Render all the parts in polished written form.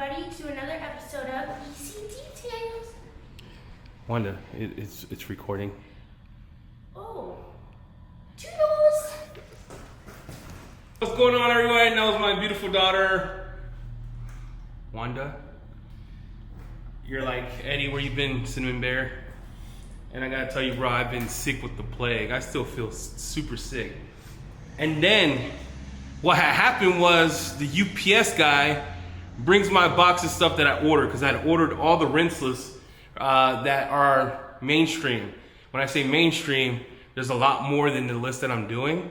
everybody, to another episode of Easy Details. Wanda, it's recording. Oh, toodles! What's going on, everyone? That was my beautiful daughter, Wanda. You're like, Eddie, where you been, Cinnamon Bear? And I gotta tell you, bro, I've been sick with the plague. I still feel super sick. And then, what had happened was the UPS guy brings my box of stuff that I ordered, because I had ordered all the rinseless that are mainstream. When I say mainstream, there's a lot more than the list that I'm doing.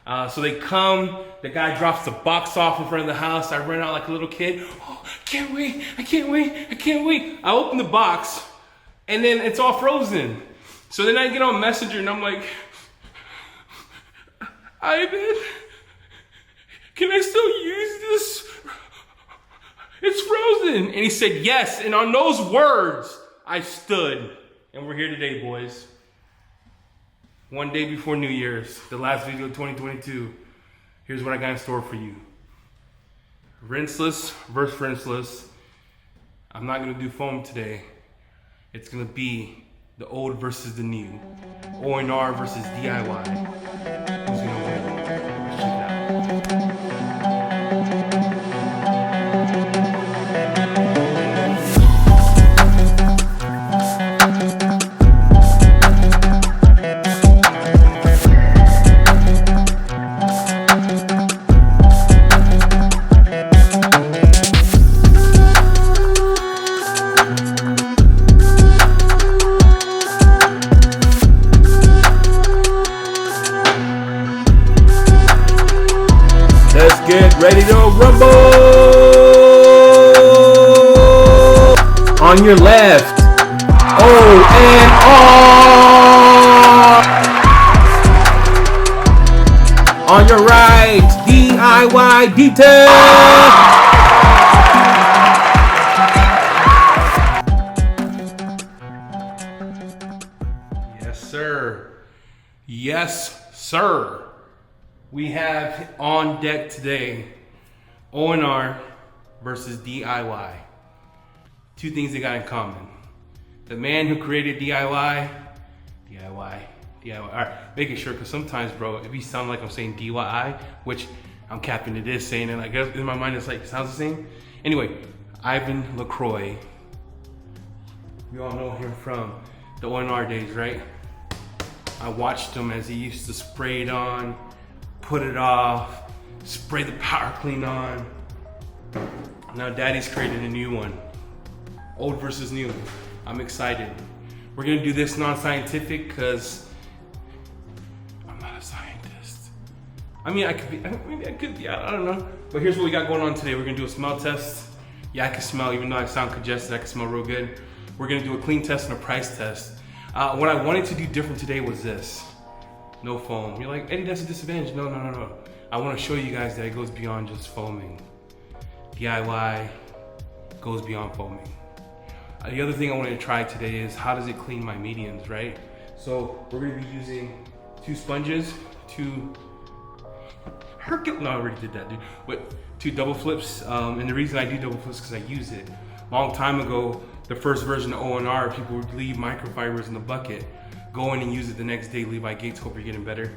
So they come, the guy drops the box off in front of the house. I run out like a little kid. Oh, I can't wait, I can't wait, I can't wait. I open the box and then it's all frozen. So then I get on Messenger and I'm like, Ivan, can I still use this? It's frozen. And he said yes, and on those words, I stood. And we're here today, boys. One day before New Year's, the last video of 2022. Here's what I got in store for you. Rinseless versus rinseless. I'm not gonna do foam today. It's gonna be the old versus the new. ONR versus DIY. Who's gonna win? Let's check it out. Get ready to rumble! On your left, ONR! On your right, DIY Detail! Yes, sir. Yes, sir. We have on deck today, ONR versus DIY. Two things they got in common. The man who created DIY. All right, making sure, because sometimes, bro, if you sound like I'm saying DIY, which I'm capping it is saying it, like in my mind it's like, it sounds the same. Anyway, Ivan LaCroix. We all know him from the ONR days, right? I watched him as he used to spray it on, put it off, spray the power clean on. Now daddy's created a new one. Old versus new. I'm excited. We're gonna do this non-scientific because I'm not a scientist. I mean, I could be, maybe I could be, I don't know. But here's what we got going on today. We're gonna do a smell test. Yeah, I can smell, even though I sound congested, I can smell real good. We're gonna do a clean test and a price test. What I wanted to do different today was this. No foam. You're like, Eddie, that's a disadvantage. No. I want to show you guys that it goes beyond just foaming. DIY goes beyond foaming. The other thing I wanted to try today is how does it clean my mediums, right? So we're going to be using two sponges, two Hercule. No, I already did that, dude. But two double flips. And the reason I do double flips is because I use it. Long time ago, the first version of ONR, people would leave microfibers in the bucket. Go in and use it the next day. Levi Gates, hope you're getting better.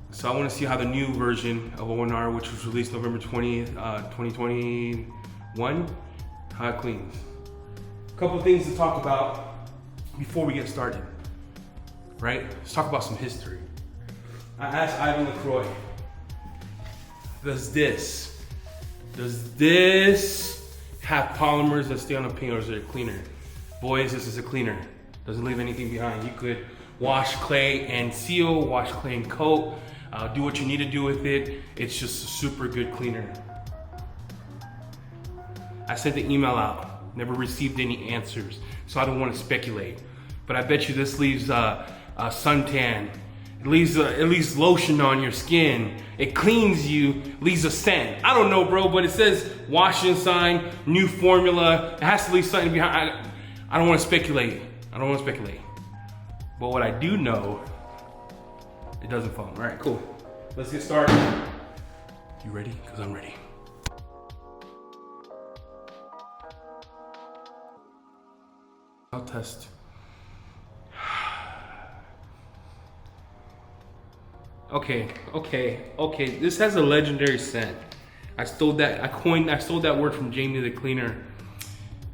So I want to see how the new version of ONR, which was released November 20th, 2021, how it cleans. A couple of things to talk about before we get started, right? Let's talk about some history. I asked Ivan LaCroix, does this have polymers that stay on the paint, or is it a cleaner? Boys, this is a cleaner. Doesn't leave anything behind. You could wash clay and seal, wash clay and coat, do what you need to do with it. It's just a super good cleaner. I sent the email out, never received any answers, so I don't want to speculate. But I bet you this leaves a suntan. It leaves lotion on your skin. It cleans you, leaves a scent. I don't know, bro, but it says wash inside, new formula. It has to leave something behind. I don't want to speculate. But what I do know, it doesn't foam. All right, cool. Let's get started. You ready? Because I'm ready. Smell test. Okay. This has a legendary scent. I stole that word from Jamie the cleaner.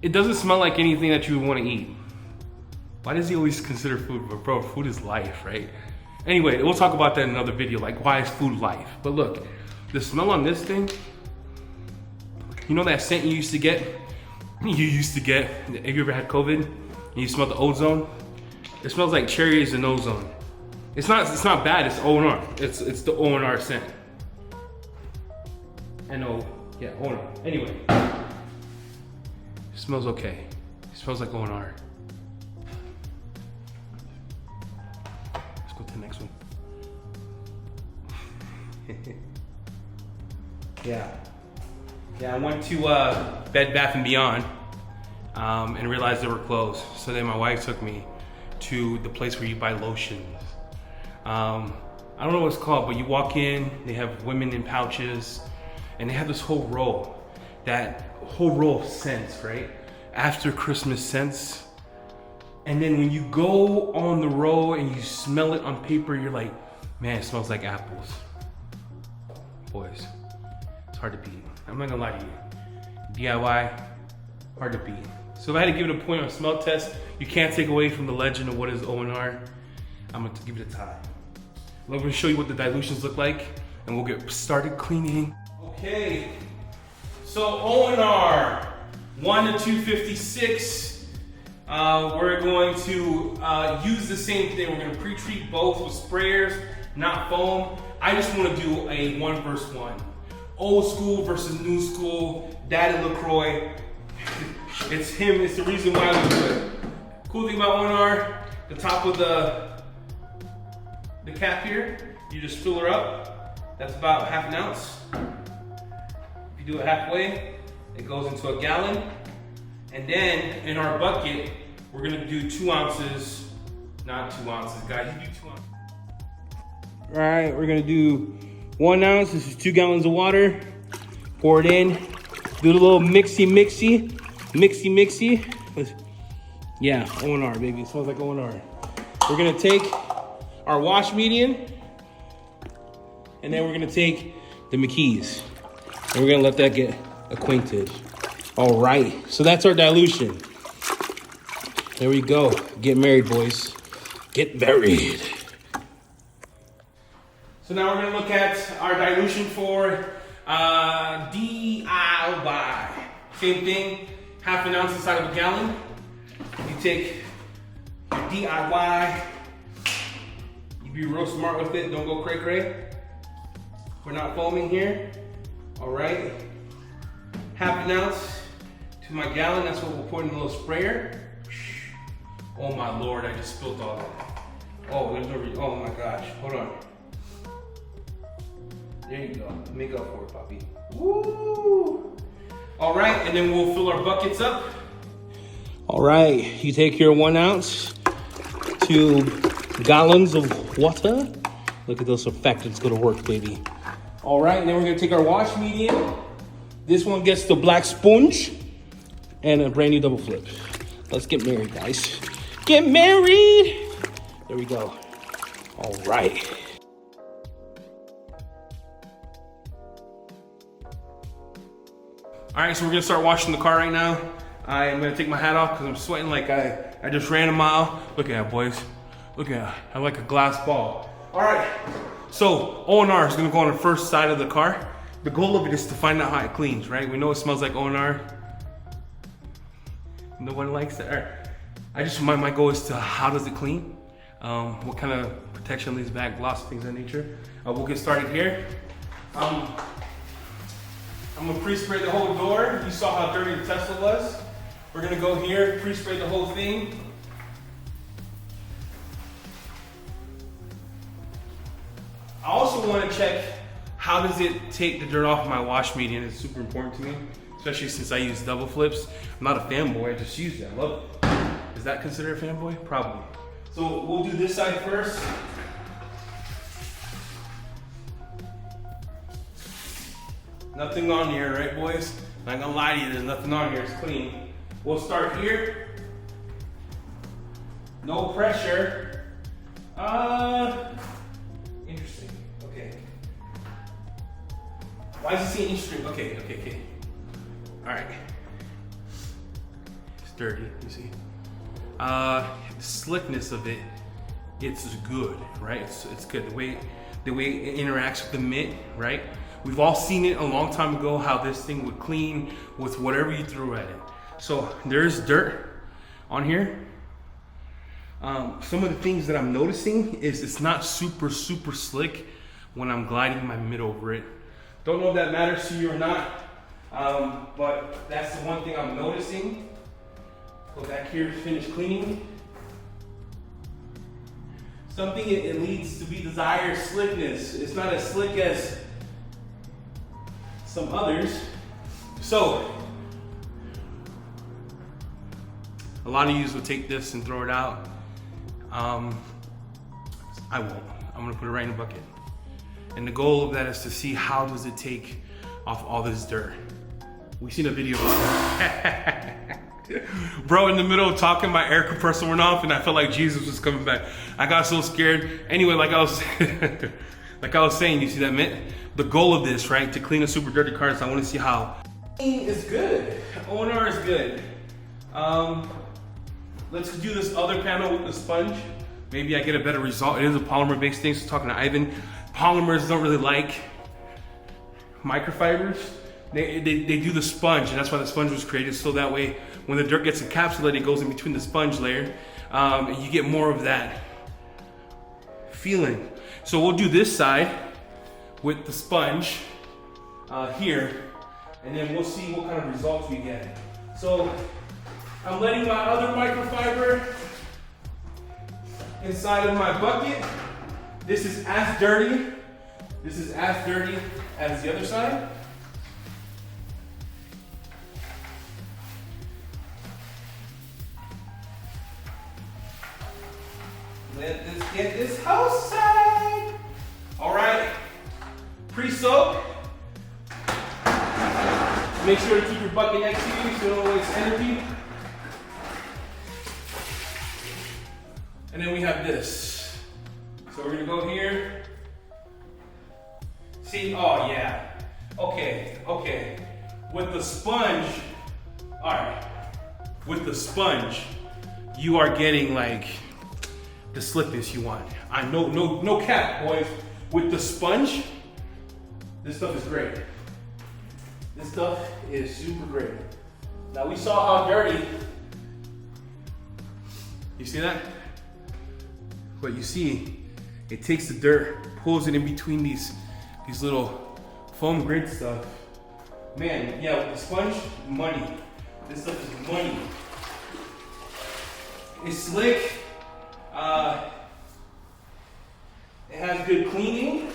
It doesn't smell like anything that you would want to eat. Why does he always consider food? But bro, food is life, right? Anyway, we'll talk about that in another video, like why is food life? But look, the smell on this thing, you know that scent you used to get? Have you ever had COVID and you smell the ozone? It smells like cherries and ozone. It's not bad, it's ONR. It's the ONR scent. ONR. Anyway, it smells okay. It smells like ONR. Let's go to the next one. Yeah, I went to Bed Bath & Beyond and realized they were closed. So then my wife took me to the place where you buy lotions. I don't know what it's called, but you walk in, they have women in pouches, and they have this whole row of scents, right? After Christmas scents. And then when you go on the row and you smell it on paper, you're like, man, it smells like apples. Boys, it's hard to beat. I'm not gonna lie to you. DIY, hard to beat. So if I had to give it a point on smell test, you can't take away from the legend of what is ONR. I'm gonna give it a tie. I'm gonna show you what the dilutions look like, and we'll get started cleaning. Okay, so ONR 1 to 256. We're going to use the same thing. We're gonna pre-treat both with sprayers, not foam. I just wanna do a 1 versus 1. Old school versus new school, Daddy LaCroix. It's him, it's the reason why we do it. Cool thing about ONR, the top of the cap here, you just fill her up. That's about ½ an ounce. If you do it halfway, it goes into a gallon. And then in our bucket, we're gonna do 2 ounces, not 2 ounces, guys, you do 2 ounces. All right, we're gonna do 1 ounce. This is 2 gallons of water. Pour it in. Do the little mixy. Yeah, ONR, baby. It smells like ONR. We're gonna take our wash medium, and then we're gonna take the McKees, and we're gonna let that get acquainted. All right, so that's our dilution. There we go. Get married, boys. Get married. So now we're gonna look at our dilution for DIY. Same thing, ½ an ounce inside of a gallon. You take your DIY, you be real smart with it, don't go cray-cray. We're not foaming here. All right, ½ an ounce to my gallon, that's what we'll put in a little sprayer. Oh my Lord, I just spilled all that. Oh, oh my gosh, hold on. There you go, make up for it, Poppy. Woo! All right, and then we'll fill our buckets up. All right, you take your 1 ounce, 2 gallons of water. Look at those surfactants go to work, baby. All right, and then we're gonna take our wash medium. This one gets the black sponge and a brand new double flip. Let's get married, guys. Get married! There we go. All right. All right, so we're gonna start washing the car right now. I'm gonna take my hat off because I'm sweating like I just ran a mile. Look at that, boys. Look at that, I'm like a glass ball. All right, so ONR is gonna go on the first side of the car. The goal of it is to find out how it cleans, right? We know it smells like ONR. No one likes that. My goal is to how does it clean? What kind of protection leaves back, gloss, things of that nature. We'll get started here. I'm gonna pre-spray the whole door. You saw how dirty the Tesla was. We're gonna go here, pre-spray the whole thing. I also wanna check how does it take the dirt off my wash medium. It's super important to me, especially since I use double flips. I'm not a fanboy, I just use it, I love it. Is that considered a fanboy? Probably. So we'll do this side first. Nothing on here, right, boys? Not gonna lie to you, there's nothing on here, it's clean. We'll start here. No pressure. Interesting. Okay. Why is it saying interesting? Okay. All right. It's dirty, you see. The slickness of it, it's good, right? It's good. The way it interacts with the mitt, right? We've all seen it a long time ago how this thing would clean with whatever you threw at it. So there's dirt on here. Some of the things that I'm noticing is it's not super slick when I'm gliding my mitt over it. Don't know if that matters to you or not, but that's the one thing I'm noticing. Go back here to finish cleaning. Something it needs to be desired slickness. It's not as slick as some others. So, a lot of you will take this and throw it out. I won't. I'm gonna put it right in a bucket. And the goal of that is to see how does it take off all this dirt. We've seen a video about that. Bro, in the middle of talking, my air compressor went off and I felt like Jesus was coming back. I got so scared. Anyway, like I was saying, you see that mitt? The goal of this, right, to clean a super dirty car is I want to see how clean is good. ONR is good. Let's do this other panel with the sponge. Maybe I get a better result. It is a polymer-based thing, so talking to Ivan, polymers don't really like microfibers. They do the sponge, and that's why the sponge was created, so that way when the dirt gets encapsulated, it goes in between the sponge layer, and you get more of that feeling. So we'll do this side with the sponge here, and then we'll see what kind of results we get. So I'm letting my other microfiber inside of my bucket. This is as dirty. This is as dirty as the other side. Let this get this house side. All right, pre-soak. Make sure to keep your bucket next to you so you don't waste energy. And then we have this. So we're gonna go here. See, oh yeah. Okay. With the sponge, all right. With the sponge, you are getting like the slickness you want. I know, no cap, boys. With the sponge, this stuff is great. This stuff is super great. Now we saw how dirty. You see that? But you see, it takes the dirt, pulls it in between these little foam grid stuff. Man, yeah, with the sponge, money. This stuff is money. It's slick. It has good cleaning.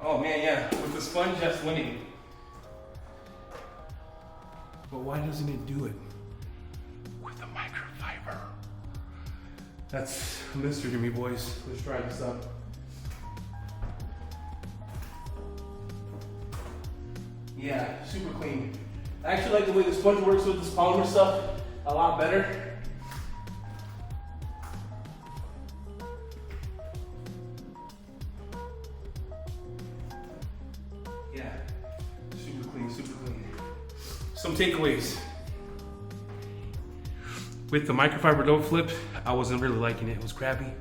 Oh man, yeah, with the sponge, that's winning. But why doesn't it do it with the microfiber? That's a mystery to me, boys. Let's try this out. Yeah, super clean. I actually like the way the sponge works with this polymer stuff a lot better. Yeah, super clean, super clean. Some takeaways. With the microfiber dough flip, I wasn't really liking it. It was crappy.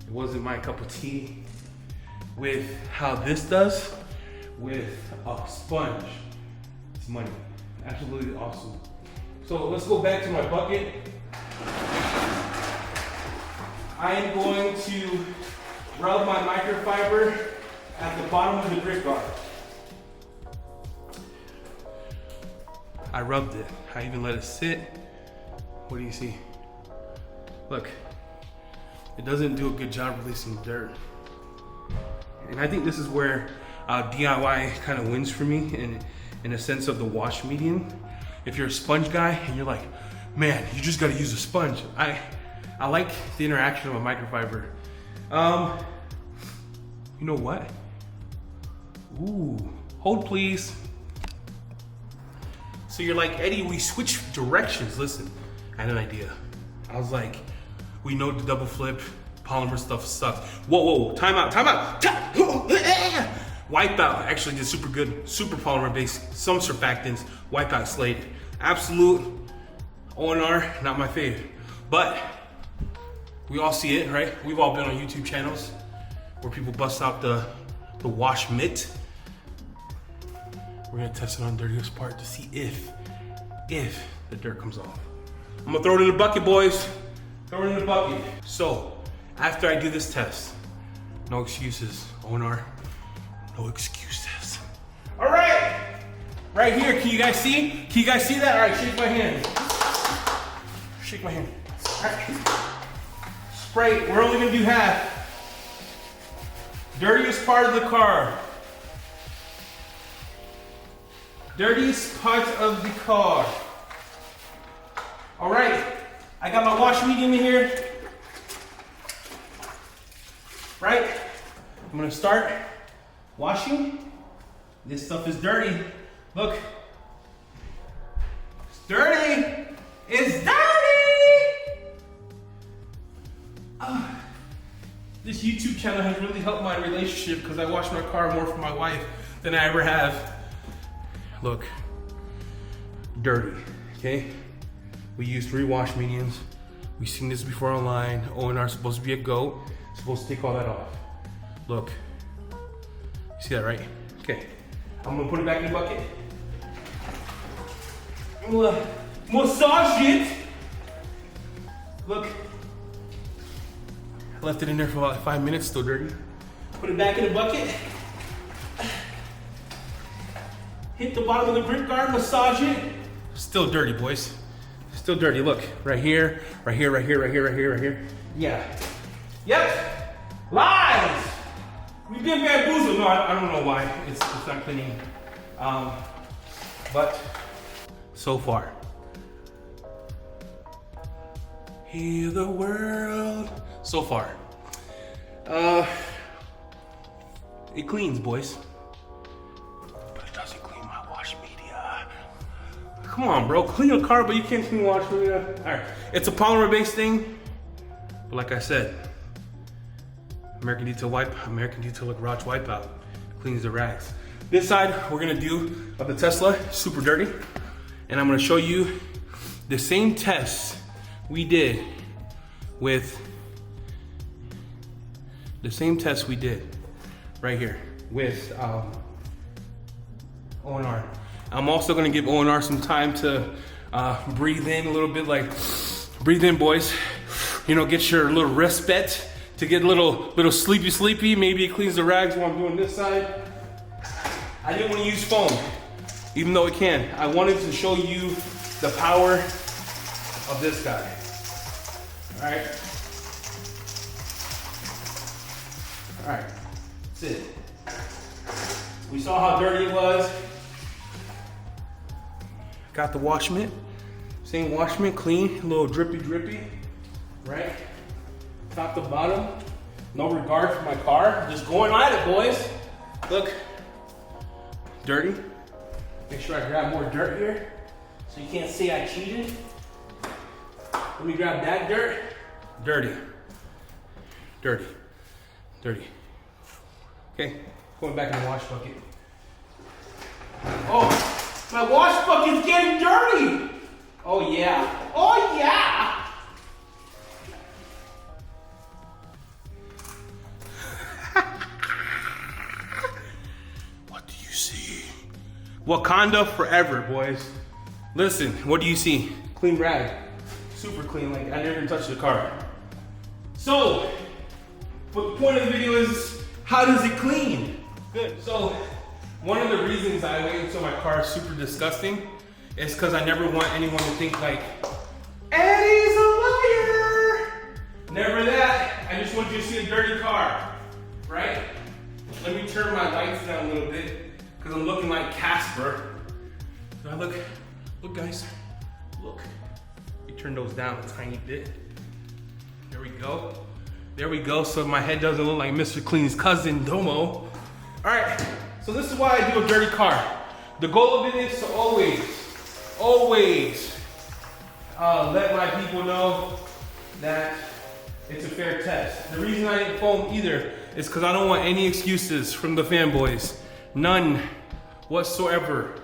It wasn't my cup of tea. With how this does, with a sponge, it's money. Absolutely awesome. So let's go back to my bucket. I am going to rub my microfiber at the bottom of the grit guard. I rubbed it. I even let it sit. What do you see? Look, it doesn't do a good job releasing dirt. And I think this is where DIY kind of wins for me in a sense of the wash medium. If you're a sponge guy and you're like, man, you just gotta use a sponge. I like the interaction of a microfiber. You know what? Ooh, hold please. So you're like, Eddie, we switched directions. Listen, I had an idea. I was like, we know the double flip polymer stuff sucks. Whoa, time out. Wipeout actually did super good, super polymer based, some surfactants. Wipeout slayed it. Absolute ONR, not my favorite. But we all see it, right? We've all been on YouTube channels where people bust out the wash mitt. We're gonna test it on the dirtiest part to see if the dirt comes off. I'm gonna throw it in the bucket, boys. Throw it in the bucket. So, after I do this test, no excuses, ONR, no excuses. All right, right here, can you guys see? Can you guys see that? All right, shake my hand. Shake my hand. All right. Spray, we're only gonna do half. Dirtiest part of the car. Dirtiest part of the car. All right, I got my wash medium in here. Right, I'm gonna start washing. This stuff is dirty. Look, it's dirty. It's dirty. This YouTube channel has really helped my relationship because I wash my car more for my wife than I ever have. Look, dirty, okay? We use 3 wash mediums. We've seen this before online. ONR is supposed to be a goat. Supposed to take all that off. Look, you see that, right? Okay, I'm gonna put it back in the bucket. I'm gonna massage it. Look, I left it in there for about 5 minutes, still dirty. Put it back in the bucket. Hit the bottom of the grip guard, massage it. Still dirty, boys. Still dirty. Look, right here, right here, right here, right here, right here, right here. Yeah. Yep. Lies. We've been bamboozled. No, I don't know why. It's not cleaning. But so far. Heal the world. So far. It cleans, boys. But it doesn't clean my wash media. Come on, bro. Clean a car, but you can't clean wash media. Alright. It's a polymer-based thing. But like I said, American Detail Garage Wipeout cleans the rags. This side, we're gonna do of the Tesla, super dirty. And I'm gonna show you the same test we did with right here with ONR. I'm also gonna give ONR some time to breathe in a little bit, like breathe in, boys. You know, get your little respite to get a little sleepy. Maybe it cleans the rags while I'm doing this side. I didn't want to use foam, even though it can. I wanted to show you the power of this guy. All right. All right, that's it. We saw how dirty it was. Got the wash mitt, same wash mitt, clean, a little drippy, right? Top to bottom, no regard for my car. Just going at it, boys. Look, dirty. Make sure I grab more dirt here so you can't say I cheated. Let me grab that dirt. Dirty. Okay, going back in the wash bucket. Oh, my wash bucket's getting dirty. Oh yeah. What do you see? Wakanda forever, boys. Listen, what do you see? Clean rag. Super clean, like I never even touched the car. So, but the point of the video is, how does it clean? Good. So, one of the reasons I wait until my car is super disgusting is because I never want anyone to think like, Eddie's a liar. Never that. I just want you to see a dirty car, right? Let me turn my lights down a little bit because I'm looking like Casper. So I look guys, look. You turn those down a tiny bit. There we go, so my head doesn't look like Mr. Clean's cousin, Domo. All right, so this is why I do a dirty car. The goal of it is to always always let my people know that it's a fair test. The reason I didn't foam either is because I don't want any excuses from the fanboys. None whatsoever.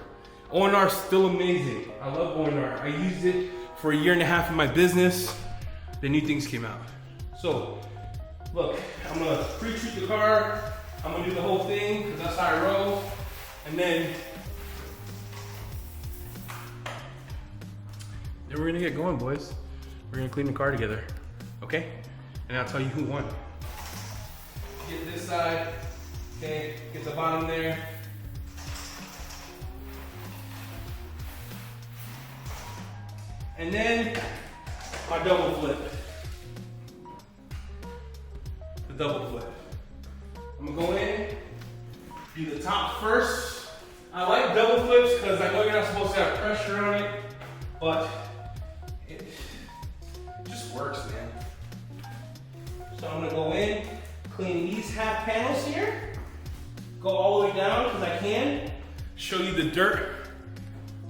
ONR is still amazing. I love ONR. I used it for 1.5 years in my business. The new things came out. So, look, I'm gonna pre-treat the car. I'm gonna do the whole thing because that's how I roll. And then we're gonna get going, boys. We're gonna clean the car together, okay? And I'll tell you who won. Get this side, okay? Get the bottom there. And then my double flip. The double flip. I'm gonna go in, do the top first. I like double flips because I know you're not supposed to have pressure on it, but it just works, man. So I'm gonna go in, clean these half panels here, go all the way down because I can, show you the dirt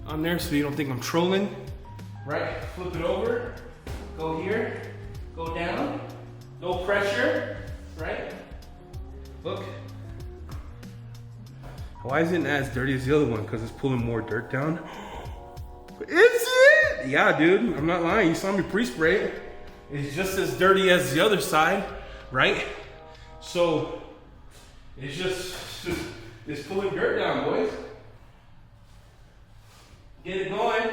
on there so you don't think I'm trolling. Right, flip it over, go here, go down, no pressure, right? Look. Why isn't it as dirty as the other one? Because it's pulling more dirt down. Is it? Yeah, dude, I'm not lying. You saw me pre-spray it. It's just as dirty as the other side, right? So, it's pulling dirt down, boys. Get it going.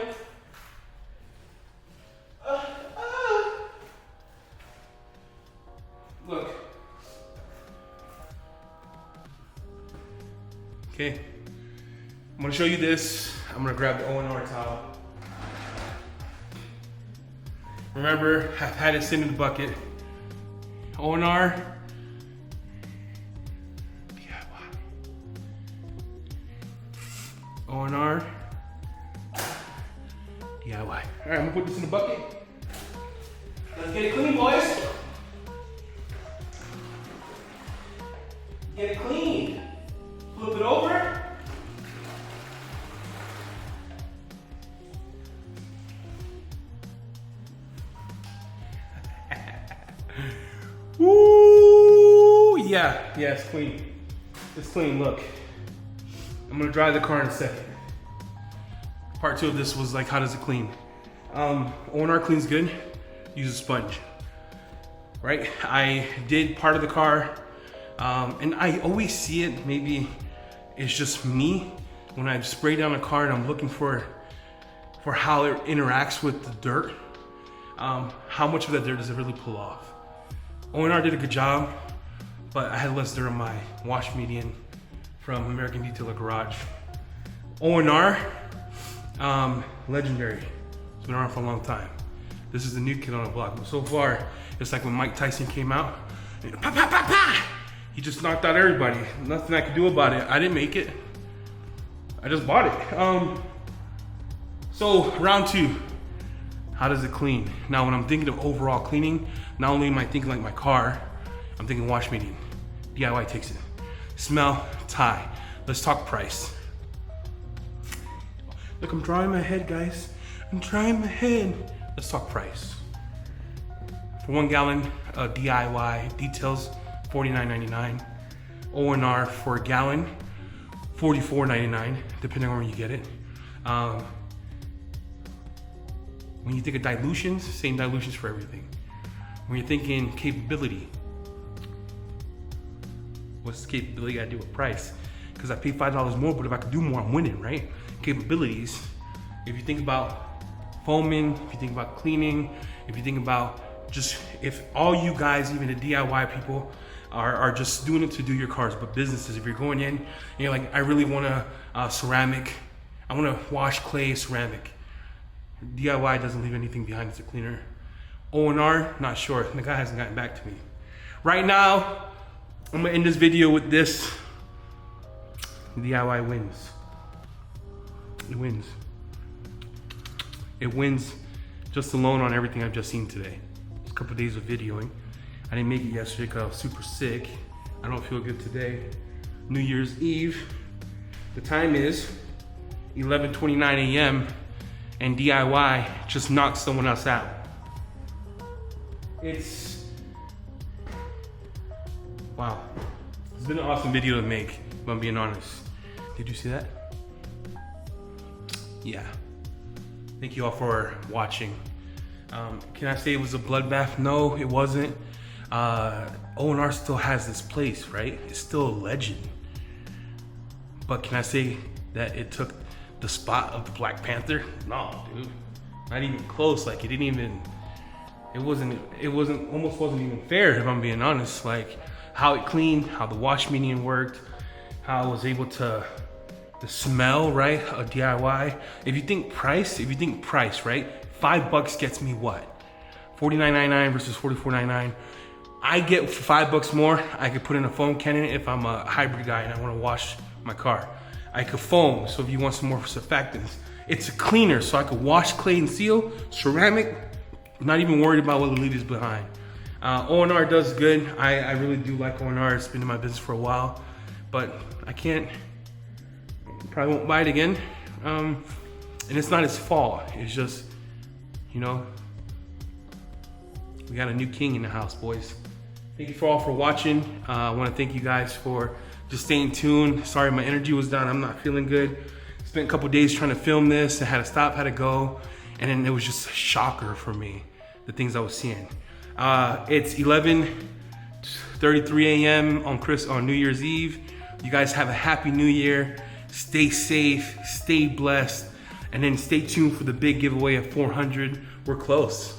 Look. Okay. I'm gonna show you this. I'm gonna grab the ONR towel. Remember, I've had it sit in the bucket. ONR. DIY. ONR. DIY. All right, I'm gonna put this in the bucket. Let's get it clean, boys. Get it clean. Flip it over. Woo! Yeah, it's clean. It's clean, look. I'm gonna dry the car in a second. Part 2 of this was like, how does it clean? ONR cleans good, use a sponge, right? I did part of the car, and I always see it, maybe it's just me, when I spray down a car and I'm looking for how it interacts with the dirt, how much of that dirt does it really pull off? ONR did a good job, but I had less dirt on my wash median from American Detail Garage. ONR, legendary. It's been around for a long time. This is the new kid on the block, but so far, it's like when Mike Tyson came out, pa, pa, pa, pa! He just knocked out everybody. Nothing I could do about it. I didn't make it. I just bought it. So round 2, how does it clean? Now when I'm thinking of overall cleaning, not only am I thinking like my car, I'm thinking wash median. DIY takes it. Smell, tie. Let's talk price. Look, I'm drying my head, guys. I'm drying my head. Let's talk price. For 1 gallon, DIY details, $49.99. ONR for a gallon, $44.99, depending on where you get it. When you think of dilutions, same dilutions for everything. When you're thinking capability, what's the capability got to do with price? Because I paid $5 more, but if I could do more, I'm winning, right? Capabilities, if you think about foaming, if you think about cleaning, if you think about just, if all you guys, even the DIY people, are just doing it to do your cars, but businesses, if you're going in and you're like, I really want a ceramic, I want to wash clay ceramic. DIY doesn't leave anything behind, it's a cleaner. ONR, not sure, the guy hasn't gotten back to me. Right now, I'm gonna end this video with this. DIY wins. It wins. It wins just alone on everything I've just seen today. It's a couple of days of videoing. I didn't make it yesterday because I was super sick. I don't feel good today. New Year's Eve. The time is 11:29 a.m. and DIY just knocks someone else out. Wow. It's been an awesome video to make, if I'm being honest. Did you see that? Yeah. Thank you all for watching. Can I say it was a bloodbath? No, it wasn't. ONR still has this place, right? It's still a legend. But can I say that it took the spot of the Black Panther? No, dude. Not even close. Like, almost wasn't even fair, if I'm being honest. Like, how it cleaned, how the wash medium worked, how I was able to, the smell, right, of DIY. If you think price, right, $5 gets me what? $49.99 versus $44.99. I get for $5 more, I could put in a foam can in it if I'm a hybrid guy and I want to wash my car. I could foam, so if you want some more surfactants. It's a cleaner, so I could wash, clay, and seal. Ceramic, not even worried about what the lead is behind. ONR does good. I really do like ONR. It's been in my business for a while, but probably won't buy it again. And it's not his fault. It's just, you know, we got a new king in the house, boys. Thank you all for watching. I want to thank you guys for just staying tuned. Sorry, my energy was down. I'm not feeling good. Spent a couple days trying to film this. I had to stop, had to go. And then it was just a shocker for me, the things I was seeing. It's 11:33 a.m. on New Year's Eve. You guys have a happy new year. Stay safe, stay blessed, and then stay tuned for the big giveaway of 400. We're close.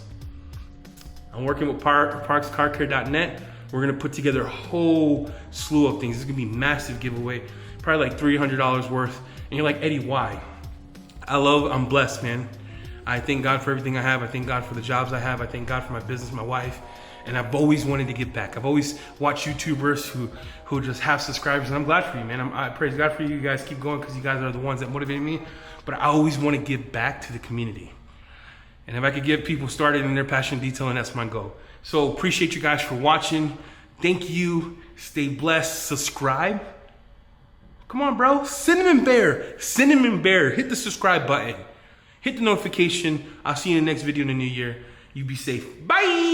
I'm working with parkscarcare.net. We're gonna put together a whole slew of things. This is gonna be a massive giveaway, probably like $300 worth. And you're like, Eddie, why? I'm blessed, man. I thank God for everything I have. I thank God for the jobs I have. I thank God for my business, my wife. And I've always wanted to give back. I've always watched YouTubers who just have subscribers, and I'm glad for you, man. I praise God for you. You guys keep going because you guys are the ones that motivate me. But I always want to give back to the community. And if I could get people started in their passion detailing, that's my goal. So appreciate you guys for watching. Thank you. Stay blessed. Subscribe. Come on, bro. Cinnamon Bear. Hit the subscribe button. Hit the notification. I'll see you in the next video in the new year. You be safe. Bye.